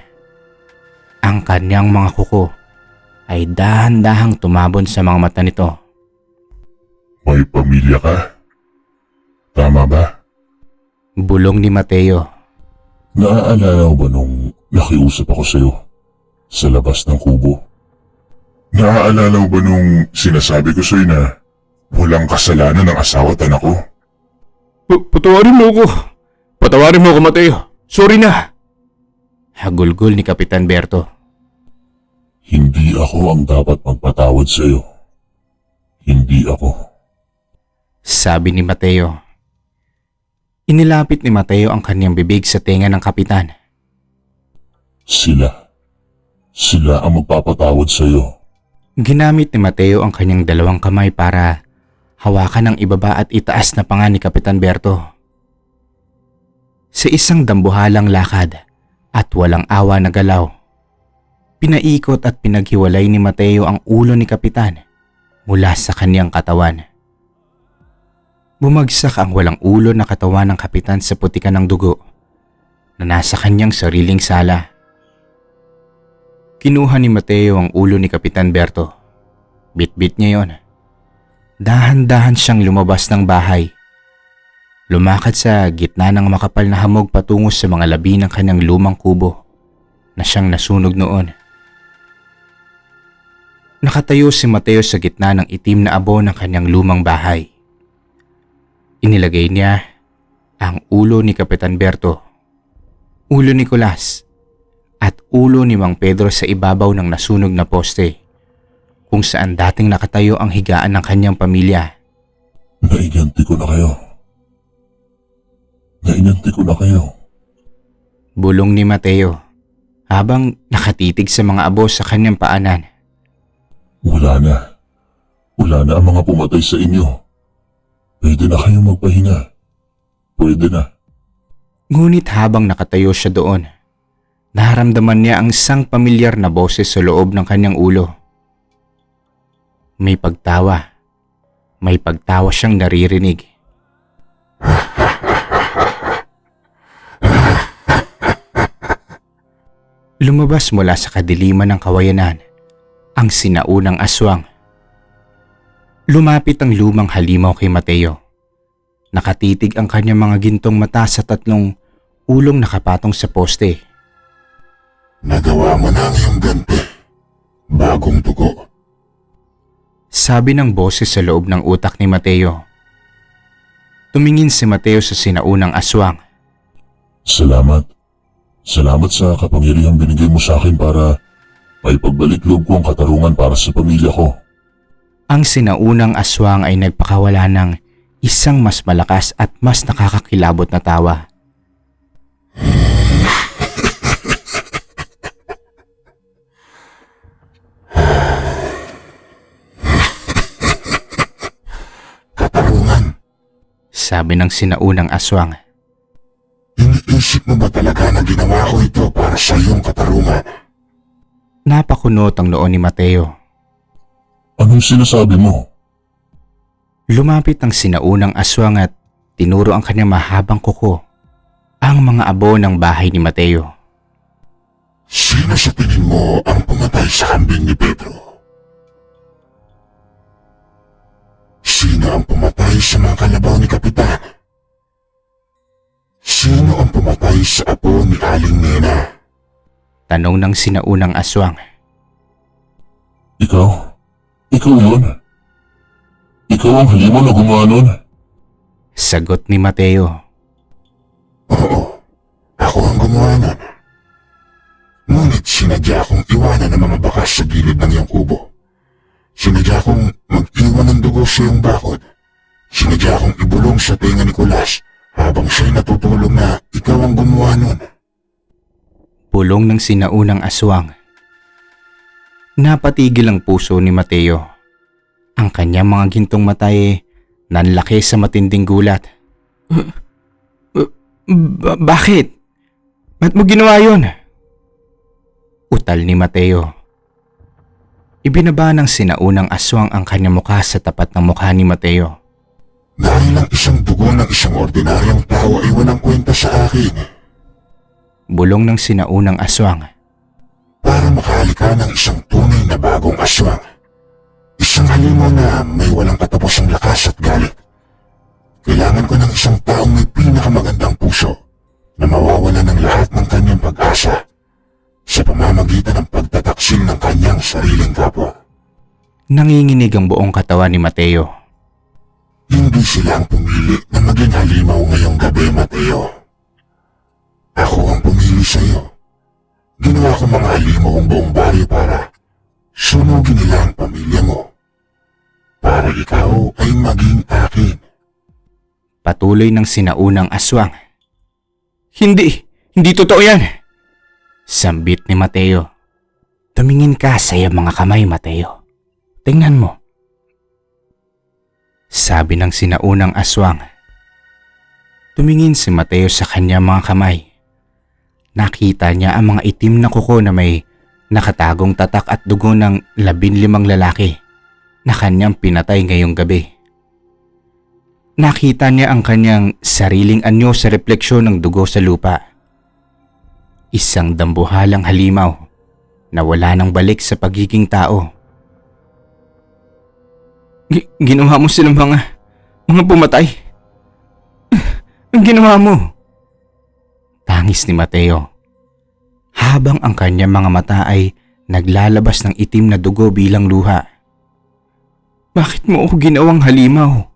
Ang kanyang mga kuko ay dahan-dahang tumabon sa mga mata nito. May pamilya ka? Tama ba? Bulong ni Mateo. Naaalala mo ba nung nakiusap ako sa'yo sa labas ng kubo? Naaalala mo ba nung sinasabi ko sa'yo na walang kasalanan ng asawa at anak ko? Patawarin mo ako! Patawarin mo ako, Mateo! Sorry na! Hagulgol ni Kapitan Berto. Hindi ako ang dapat magpatawad sa'yo. Hindi ako. Sabi ni Mateo. Inilapit ni Mateo ang kanyang bibig sa tenga ng kapitan. Sila ang magpapatawad sa'yo. Ginamit ni Mateo ang kanyang dalawang kamay para hawakan ang ibaba at itaas na panga ni Kapitan Berto. Sa isang dambuhalang lakad at walang awa na galaw, pinaikot at pinaghiwalay ni Mateo ang ulo ni Kapitan mula sa kanyang katawan. Bumagsak ang walang ulo na katawan ng kapitan sa putikan ng dugo na nasa kanyang sariling sala. Kinuha ni Mateo ang ulo ni Kapitan Berto. Bit-bit niya yon. Dahan-dahan siyang lumabas ng bahay. Lumakad sa gitna ng makapal na hamog patungo sa mga labi ng kanyang lumang kubo na siyang nasunog noon. Nakatayo si Mateo sa gitna ng itim na abo ng kanyang lumang bahay. Inilagay niya ang ulo ni Kapitan Berto, ulo ni Nicolas at ulo ni Mang Pedro sa ibabaw ng nasunog na poste kung saan dating nakatayo ang higaan ng kanyang pamilya. Naiganti ko na kayo. Naiganti ko na kayo. Bulong ni Mateo habang nakatitig sa mga abo sa kanyang paanan. Wala na. Wala na ang mga pumatay sa inyo. Pwede na kayong magpahinga. Pwede na. Ngunit habang nakatayo siya doon, naramdaman niya ang isang pamilyar na boses sa loob ng kanyang ulo. May pagtawa. May pagtawa siyang naririnig. Lumabas mula sa kadiliman ng kawayanan ang sinaunang aswang. Lumapit ang lumang halimaw kay Mateo. Nakatitig ang kanyang mga gintong mata sa tatlong ulong nakapatong sa poste. Nagawa mo na ang iyong ganti. Bagong dugo. Sabi ng boses sa loob ng utak ni Mateo. Tumingin si Mateo sa sinaunang aswang. Salamat. Salamat sa kapangyarihang binigay mo sa akin para maipagbalik loob ko ang katarungan para sa pamilya ko. Ang sinaunang aswang ay nagpakawala ng isang mas malakas at mas nakakakilabot na tawa. Katarungan. Sabi ng sinaunang aswang. Iniisip mo ba talaga na ginawa ko ito para sa iyong katarungan? Napakunot ang noo ni Mateo. Anong sinasabi mo? Lumapit ang sinaunang aswang at tinuro ang kanyang mahabang kuko ang mga abo ng bahay ni Mateo. Sino sa tingin mo ang pumatay sa kambing ni Pedro? Sino ang pumatay sa mga kalabaw ni Kapitan? Sino ang pumatay sa apo ni Aling Nena? Tanong ng sinaunang aswang. Ikaw? Ikaw yun? Ikaw ang halimaw na gumawa nun? Sagot ni Mateo. Oo, ako ang gumawa nun. Ngunit sinadya kong iwanan ng mga bakas sa gilid ng iyong kubo. Sinadya kong mag-iwan ng dugo sa iyong bakod. Sinadya kong ibulong sa tenga ni Kulas habang siya'y natutulog na ikaw ang gumawa nun. Pulong ng sinaunang aswang. Napatigil ang puso ni Mateo. Ang kanyang mga gintong mata ay nanlaki sa matinding gulat. Bakit? Ba't mo ginawa yun? Utal ni Mateo. Ibinaba ng sinaunang aswang ang kanyang mukha sa tapat ng mukha ni Mateo. Dahil ang isang dugo ng isang ordinaryong tao ay walang kwenta sa akin. Bulong ng sinaunang aswang. Para makahalika ng isang tunay na bagong aswang. Isang halimaw na may walang katapusang lakas at galit. Kailangan ko ng isang taong may pinakamagandang puso na mawawala ng lahat ng kanyang pag-asa sa pamamagitan ng pagtataksil ng kanyang sariling kapwa. Nanginginig ang buong katawan ni Mateo. Hindi sila ang pumili na maging halimaw ngayong gabi, Mateo. Ako ang pumili sa iyo. Ginawa ko mga halimaw ang buong baryo para sunugin nila ang pamilya mo. Para ikaw ay maging akin. Patuloy ng sinaunang aswang. Hindi totoo yan. Sambit ni Mateo. Tumingin ka sa iyong mga kamay, Mateo. Tingnan mo. Sabi ng sinaunang aswang. Tumingin si Mateo sa kanyang mga kamay. Nakita niya ang mga itim na kuko na may nakatagong tatak at dugo ng 15 lalaki na kanyang pinatay ngayong gabi. Nakita niya ang kanyang sariling anyo sa refleksyon ng dugo sa lupa. Isang dambuhalang halimaw na wala nang balik sa pagiging tao. Ginawa mo silang mga pumatay. Ang ginawa mo. Tangis ni Mateo. Habang ang kanyang mga mata ay naglalabas ng itim na dugo bilang luha. Bakit mo ako ginawang halimaw?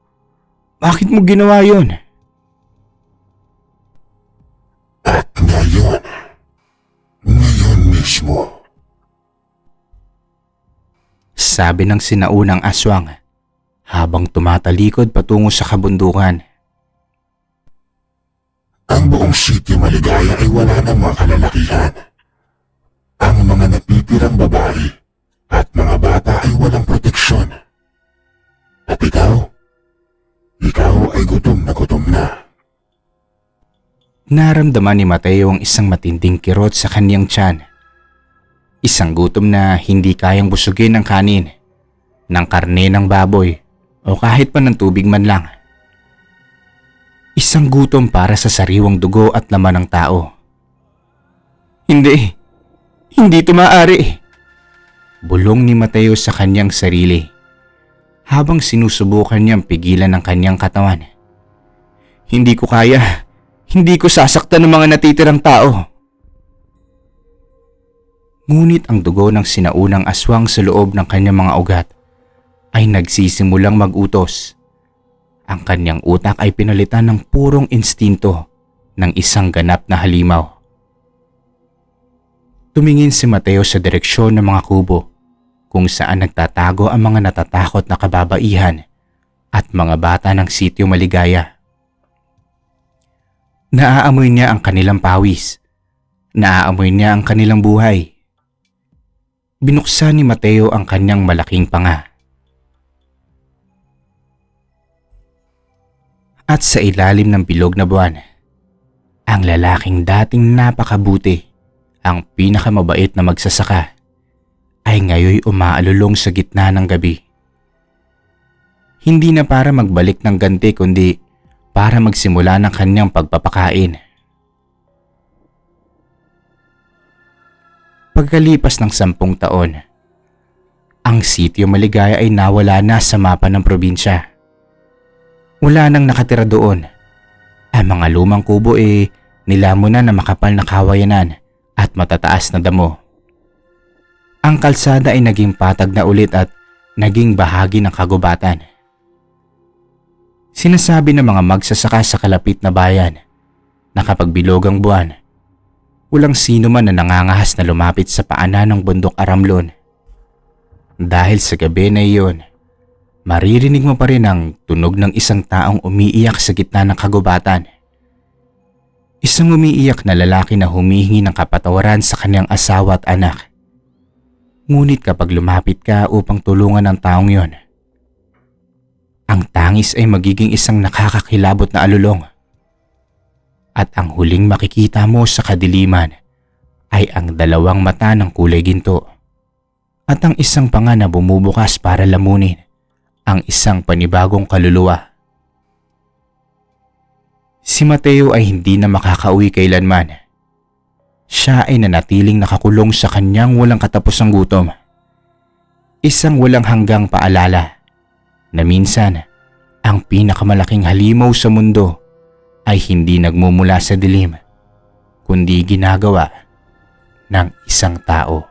Bakit mo ginawa yon? At ngayon mismo. Sabi ng sinaunang aswang habang tumatalikod patungo sa kabundukan. Ang buong sitio Maligaya ay wala ng mga kalalakihan. Ang mga natitirang babae at mga bata ay walang proteksyon. At ikaw ay gutom na. Naramdaman ni Mateo ang isang matinding kirot sa kanyang tiyan. Isang gutom na hindi kayang busugin ng kanin, ng karne ng baboy o kahit pa ng tubig man lang. Isang gutom para sa sariwang dugo at laman ng tao. Hindi ito maaari. Bulong ni Mateo sa kanyang sarili habang sinusubukan niyang pigilan ang kanyang katawan. Hindi ko kaya. Hindi ko sasaktan ng mga natitirang tao. Ngunit ang dugo ng sinaunang aswang sa loob ng kanyang mga ugat ay nagsisimulang mag-utos. Ang kanyang utak ay pinalitan ng purong instinto ng isang ganap na halimaw. Tumingin si Mateo sa direksyon ng mga kubo kung saan nagtatago ang mga natatakot na kababaihan at mga bata ng sitio Maligaya. Naaamoy niya ang kanilang pawis. Naaamoy niya ang kanilang buhay. Binuksan ni Mateo ang kanyang malaking panga. At sa ilalim ng bilog na buwan, ang lalaking dating napakabuti, ang pinakamabait na magsasaka, ay ngayoy umaalulong sa gitna ng gabi. Hindi na para magbalik ng ganti kundi para magsimula ng kanyang pagpapakain. Pagkalipas ng 10 taon, ang sitio Maligaya ay nawala na sa mapa ng probinsya. Wala nang nakatira doon. Ang mga lumang kubo nilamon na ng makapal na kawayanan at matataas na damo. Ang kalsada ay naging patag na ulit at naging bahagi ng kagubatan. Sinasabi ng mga magsasaka sa kalapit na bayan na kapag bilog ang buwan, walang sino man na nangangahas na lumapit sa paanan ng bundok Aramlon. Dahil sa gabi na iyon, maririnig mo pa rin ang tunog ng isang taong umiiyak sa gitna ng kagubatan. Isang umiiyak na lalaki na humihingi ng kapatawaran sa kanyang asawa at anak. Ngunit kapag lumapit ka upang tulungan ang taong yon, ang tangis ay magiging isang nakakakilabot na alulong. At ang huling makikita mo sa kadiliman ay ang 2 mata ng kulay ginto at ang isang panga na bumubukas para lamunin ang isang panibagong kaluluwa. Si Mateo ay hindi na makakauwi kailanman. Siya ay nanatiling nakakulong sa kanyang walang katapusang gutom. Isang walang hanggang paalala na minsan ang pinakamalaking halimaw sa mundo ay hindi nagmumula sa dilim, kundi ginagawa ng isang tao.